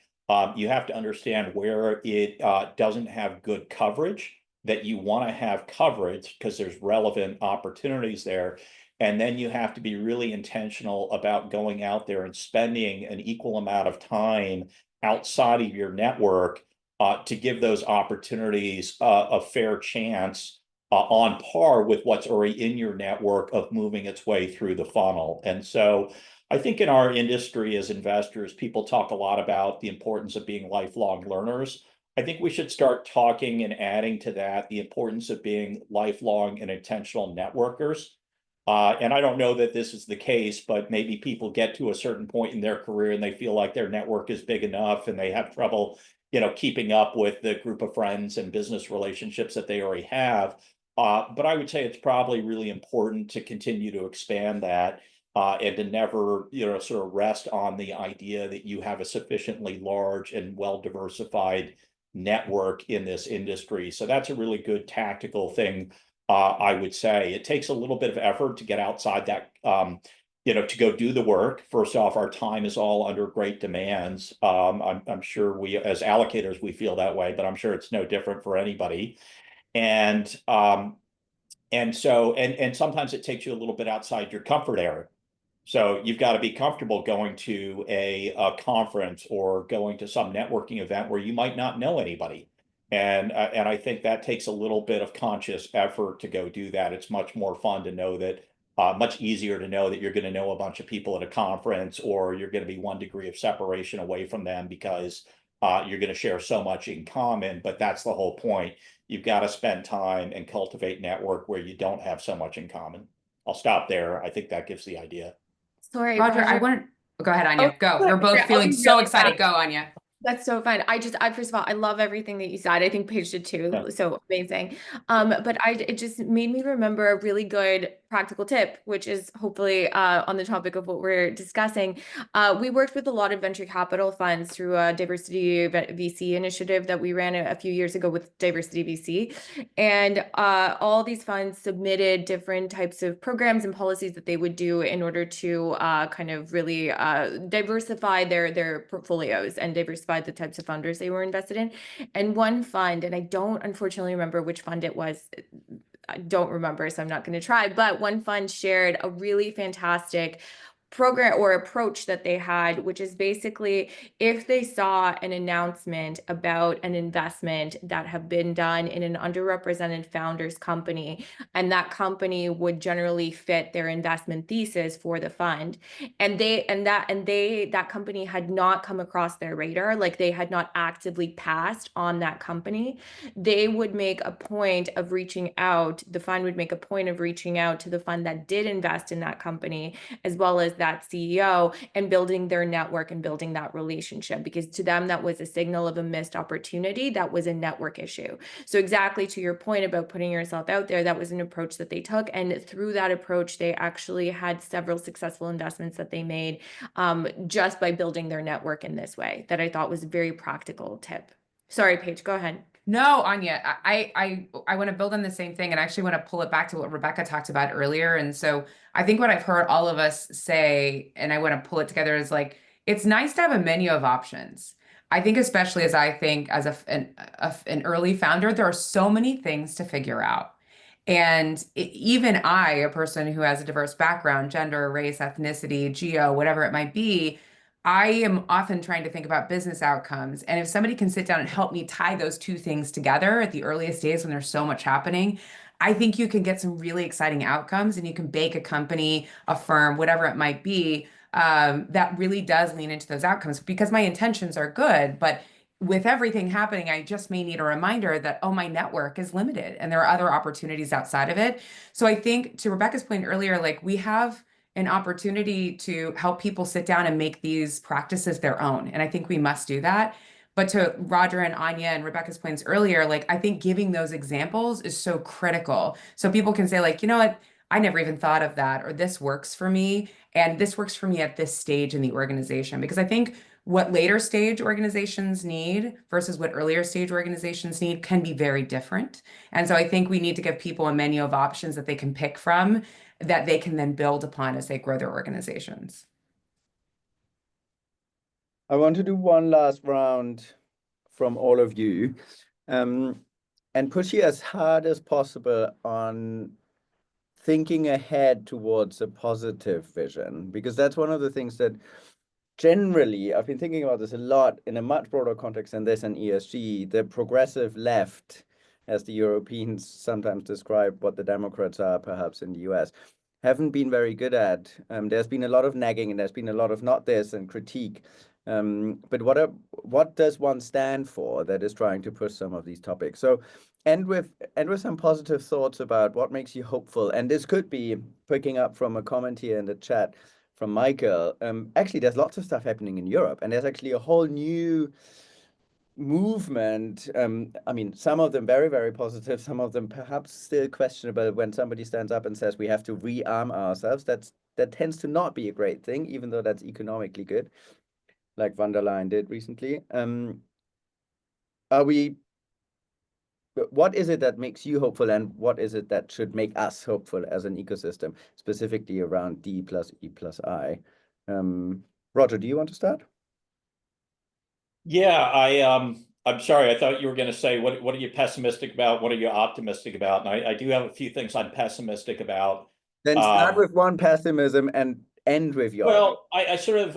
You have to understand where it doesn't have good coverage, that you want to have coverage because there's relevant opportunities there. And then you have to be really intentional about going out there and spending an equal amount of time outside of your network to give those opportunities a fair chance on par with what's already in your network of moving its way through the funnel. And so I think in our industry as investors, people talk a lot about the importance of being lifelong learners. I think we should start talking and adding to that the importance of being lifelong and intentional networkers. And I don't know that this is the case, but maybe people get to a certain point in their career and they feel like their network is big enough and they have trouble, you know, keeping up with the group of friends and business relationships that they already have. But I would say it's probably really important to continue to expand that and to never, you know, sort of rest on the idea that you have a sufficiently large and well-diversified network in this industry. So that's a really good tactical thing. I would say it takes a little bit of effort to get outside that, you know, to go do the work. First off, our time is all under great demands. I'm sure we, as allocators, we feel that way, but I'm sure it's no different for anybody. And so sometimes it takes you a little bit outside your comfort area. So you've got to be comfortable going to a conference or going to some networking event where you might not know anybody. And I think that takes a little bit of conscious effort to go do that. It's much more fun to know that, much easier to know that you're going to know a bunch of people at a conference, or you're going to be 1 degree of separation away from them because you're going to share so much in common. But that's the whole point. You've got to spend time and cultivate network where you don't have so much in common. I'll stop there. I think that gives the idea. Sorry, Roger, I want to go ahead, Anya. Go. Oh, We're both feeling so really excited. fast. Go, Anya. That's so fun. I first of all, I love everything that you said. I think Paige did too. Yeah. So amazing. But it just made me remember a really good practical tip, which is hopefully on the topic of what we're discussing. We worked with a lot of venture capital funds through a diversity VC initiative that we ran a few years ago with Diversity VC. And all these funds submitted different types of programs and policies that they would do in order to kind of really diversify their portfolios and diversify the types of funders they were invested in. And one fund, and I don't unfortunately remember which fund it was, I don't remember, so I'm not going to try, but one fund shared a really fantastic program or approach that they had, which is basically if they saw an announcement about an investment that have been done in an underrepresented founders company, and that company would generally fit their investment thesis for the fund, and that company had not come across their radar, like they had not actively passed on that company, they would make a point of reaching out, the fund would make a point of reaching out to the fund that did invest in that company, as well as that CEO, and building their network and building that relationship, because to them that was a signal of a missed opportunity, that was a network issue. So exactly to your point about putting yourself out there, that was an approach that they took, and through that approach they actually had several successful investments that they made just by building their network in this way, that I thought was a very practical tip. Sorry, Paige, go ahead. No, Anya, I want to build on the same thing, and I actually want to pull it back to what Rebecka talked about earlier. And so I think what I've heard all of us say, and I want to pull it together, is like, it's nice to have a menu of options. I think especially as an early founder, there are so many things to figure out. And even I, a person who has a diverse background, gender, race, ethnicity, geo, whatever it might be, I am often trying to think about business outcomes. And if somebody can sit down and help me tie those two things together at the earliest days when there's so much happening, I think you can get some really exciting outcomes, and you can bake a company, a firm, whatever it might be, that really does lean into those outcomes, because my intentions are good. But with everything happening, I just may need a reminder that, oh, my network is limited and there are other opportunities outside of it. So I think to Rebecka's point earlier, like, we have an opportunity to help people sit down and make these practices their own. And I think we must do that. But to Roger and Anya and Rebecka's points earlier, like, I think giving those examples is so critical. So people can say, like, you know what, I never even thought of that, or this works for me, and this works for me at this stage in the organization. Because I think what later stage organizations need versus what earlier stage organizations need can be very different. And so I think we need to give people a menu of options that they can pick from, that they can then build upon as they grow their organizations. I want to do one last round from all of you, and push you as hard as possible on thinking ahead towards a positive vision, because that's one of the things that generally, I've been thinking about this a lot in a much broader context than this and ESG, the progressive left, as the Europeans sometimes describe what the Democrats are perhaps in the US, haven't been very good at. There's been a lot of nagging, and there's been a lot of not this and critique. But what does one stand for that is trying to push some of these topics? So end with some positive thoughts about what makes you hopeful. And this could be picking up from a comment here in the chat from Michael. Actually, there's lots of stuff happening in Europe, and there's actually a whole new movement. I mean, some of them very, very positive, some of them perhaps still questionable. When somebody stands up and says we have to rearm ourselves, that tends to not be a great thing, even though that's economically good, like von der Leyen did recently. What is it that makes you hopeful, and what is it that should make us hopeful as an ecosystem, specifically around D plus E plus I? Roger, do you want to start? Yeah, I'm sorry. I thought you were going to say, what are you pessimistic about? What are you optimistic about? And I do have a few things I'm pessimistic about. Then start with one pessimism and end with your. Well, I sort of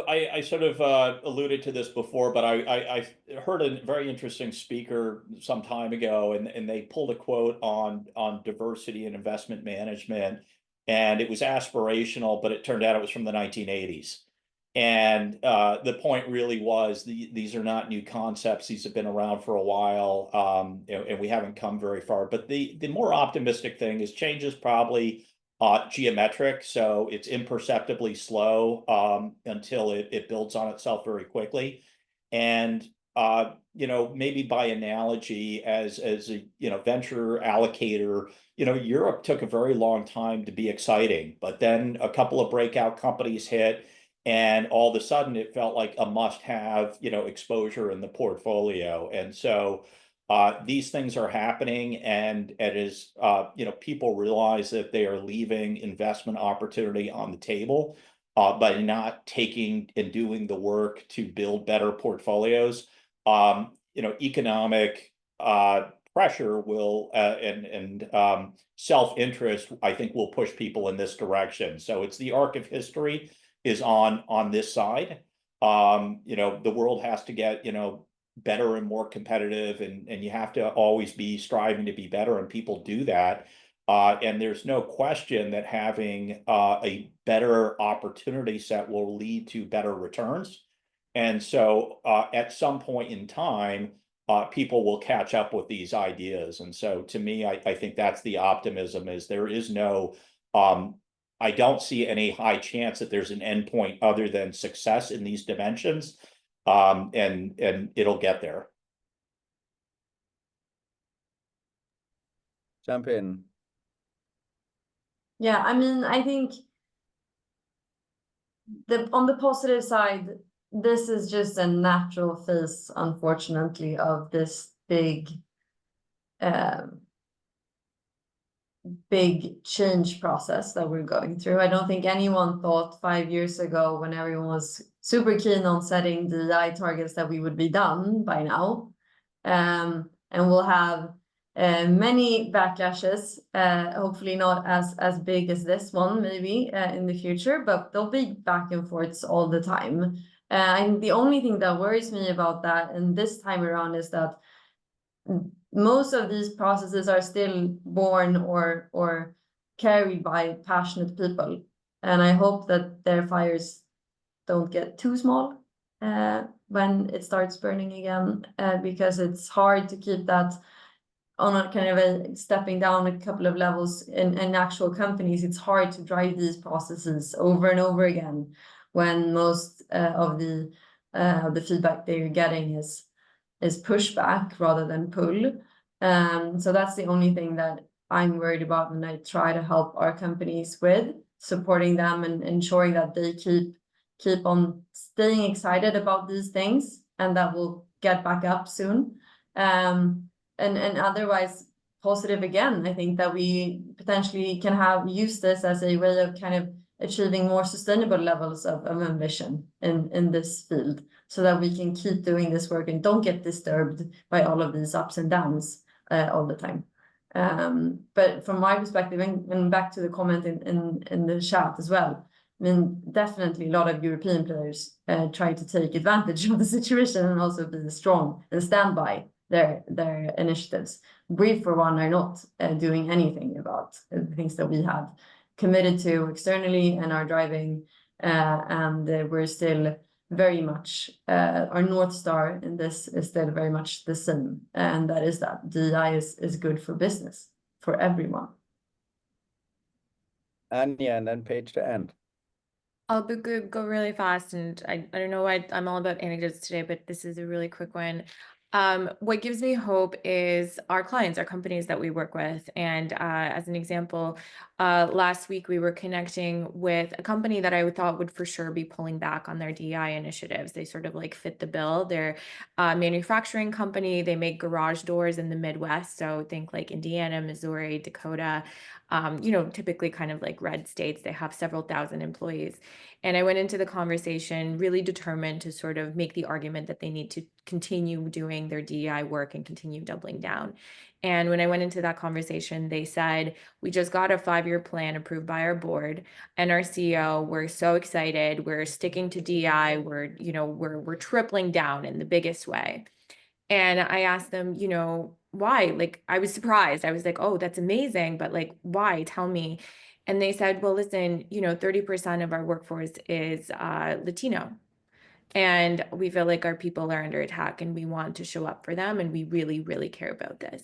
alluded to this before, but I heard a very interesting speaker some time ago, and they pulled a quote on diversity and investment management, and it was aspirational, but it turned out it was from the 1980s. And the point really was these are not new concepts. These have been around for a while, and we haven't come very far. But the more optimistic thing is change is probably geometric, so it's imperceptibly slow until it builds on itself very quickly. And maybe by analogy, as a venture allocator, Europe took a very long time to be exciting, but then a couple of breakout companies hit, and all of a sudden it felt like a must-have exposure in the portfolio. And so these things are happening, and as people realize that they are leaving investment opportunity on the table by not taking and doing the work to build better portfolios. Economic pressure will and self-interest, I think, will push people in this direction. So it's the arc of history. is on this side. The world has to get, better and more competitive, and you have to always be striving to be better, and people do that. And there's no question that having a better opportunity set will lead to better returns. And so at some point in time, people will catch up with these ideas. And so to me, I think that's the optimism, is there is no, I don't see any high chance that there's an endpoint other than success in these dimensions. And it'll get there. Jump in. Yeah, I mean, I think on the positive side, this is just a natural phase, unfortunately, of this big change process that we're going through. I don't think anyone thought 5 years ago, when everyone was super keen on setting DEI targets, that we would be done by now. And we'll have many backlashes, hopefully not as big as this one, maybe in the future, but there'll be back and forths all the time. And the only thing that worries me about that, and this time around, is that most of these processes are still born or carried by passionate people. And I hope that their fires don't get too small when it starts burning again, because it's hard to keep that on a kind of a stepping down a couple of levels in actual companies. It's hard to drive these processes over and over again when most of the feedback they're getting is pushback rather than pull. So that's the only thing that I'm worried about, and I try to help our companies with, supporting them and ensuring that they keep on staying excited about these things, and that will get back up soon. And otherwise positive again. I think that we potentially can use this as a way of kind of achieving more sustainable levels of ambition in this field, so that we can keep doing this work and don't get disturbed by all of these ups and downs all the time. But from my perspective, and back to the comment in the chat as well, I mean, definitely a lot of European players try to take advantage of the situation and also be strong and stand by their initiatives. We, for one, are not doing anything about the things that we have committed to externally and are driving, and we're still very much our North Star in this is still very much the same, and that is that DEI is good for business for everyone. Anya, and then Paige to end. I'll go really fast, and I don't know why I'm all about anecdotes today, but this is a really quick one. What gives me hope is our clients, our companies that we work with. And as an example, last week we were connecting with a company that I thought would for sure be pulling back on their DEI initiatives. They sort of like fit the bill. They're a manufacturing company. They make garage doors in the Midwest. So think like Indiana, Missouri, Dakota, typically kind of like red states. They have several thousand employees. And I went into the conversation really determined to sort of make the argument that they need to continue doing their DEI work and continue doubling down. And when I went into that conversation, they said, we just got a 5-year plan approved by our board and our CEO. We're so excited. We're sticking to DEI. We're tripling down in the biggest way. And I asked them, why? Like, I was surprised. I was like, oh, that's amazing. But like, why? Tell me. And they said, well, listen, 30% of our workforce is Latino. And we feel like our people are under attack and we want to show up for them. And we really, really care about this.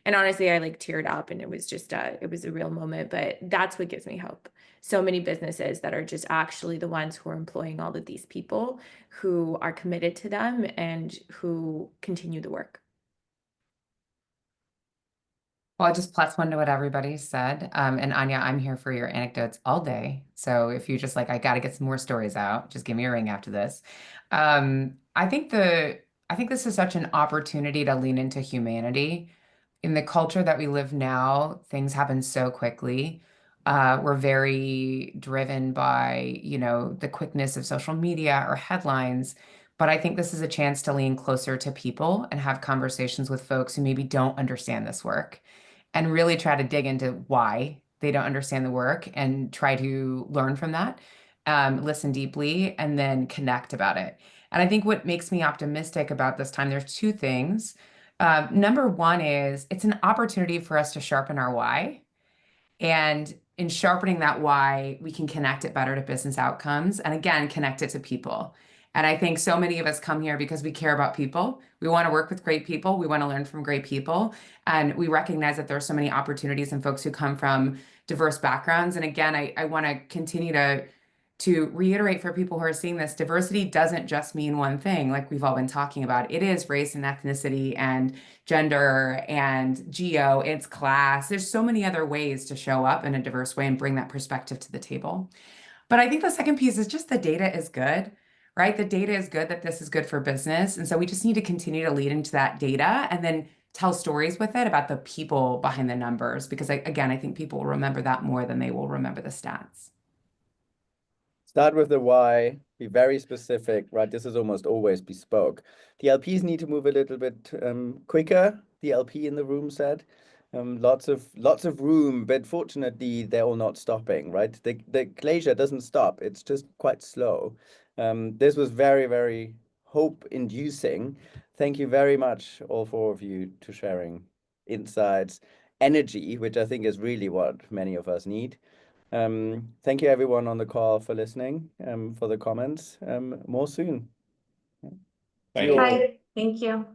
And honestly, I like teared up, and it was just, it was a real moment, but that's what gives me hope. So many businesses that are just actually the ones who are employing all of these people who are committed to them and who continue the work. Well, I just plus one to what everybody said. And Anya, I'm here for your anecdotes all day. So if you just like, I got to get some more stories out, just give me a ring after this. I think this is such an opportunity to lean into humanity. In the culture that we live now, things happen so quickly. We're very driven by, the quickness of social media or headlines. But I think this is a chance to lean closer to people and have conversations with folks who maybe don't understand this work, and really try to dig into why they don't understand the work and try to learn from that. listen deeply, and then connect about it. And I think what makes me optimistic about this time, there's two things. Number one is it's an opportunity for us to sharpen our why. And in sharpening that why, we can connect it better to business outcomes and again, connect it to people. And I think so many of us come here because we care about people. We want to work with great people. We want to learn from great people. And we recognize that there are so many opportunities and folks who come from diverse backgrounds. And again, I want to continue to reiterate for people who are seeing this, diversity doesn't just mean one thing, like we've all been talking about. It is race and ethnicity and gender and geo, it's class. There's so many other ways to show up in a diverse way and bring that perspective to the table. But I think the second piece is just the data is good, right? The data is good that this is good for business. And so we just need to continue to lead into that data and then tell stories with it about the people behind the numbers. Because again, I think people will remember that more than they will remember the stats. Start with the why, be very specific, right? This is almost always bespoke. The LPs need to move a little bit quicker, the LP in the room said. Lots of room, but fortunately they're all not stopping, right? The glacier doesn't stop, it's just quite slow. This was very, very hope-inducing. Thank you very much, all four of you, to sharing insights, energy, which I think is really what many of us need. Thank you everyone on the call for listening, for the comments. More soon. Thank you. Bye. Thank you.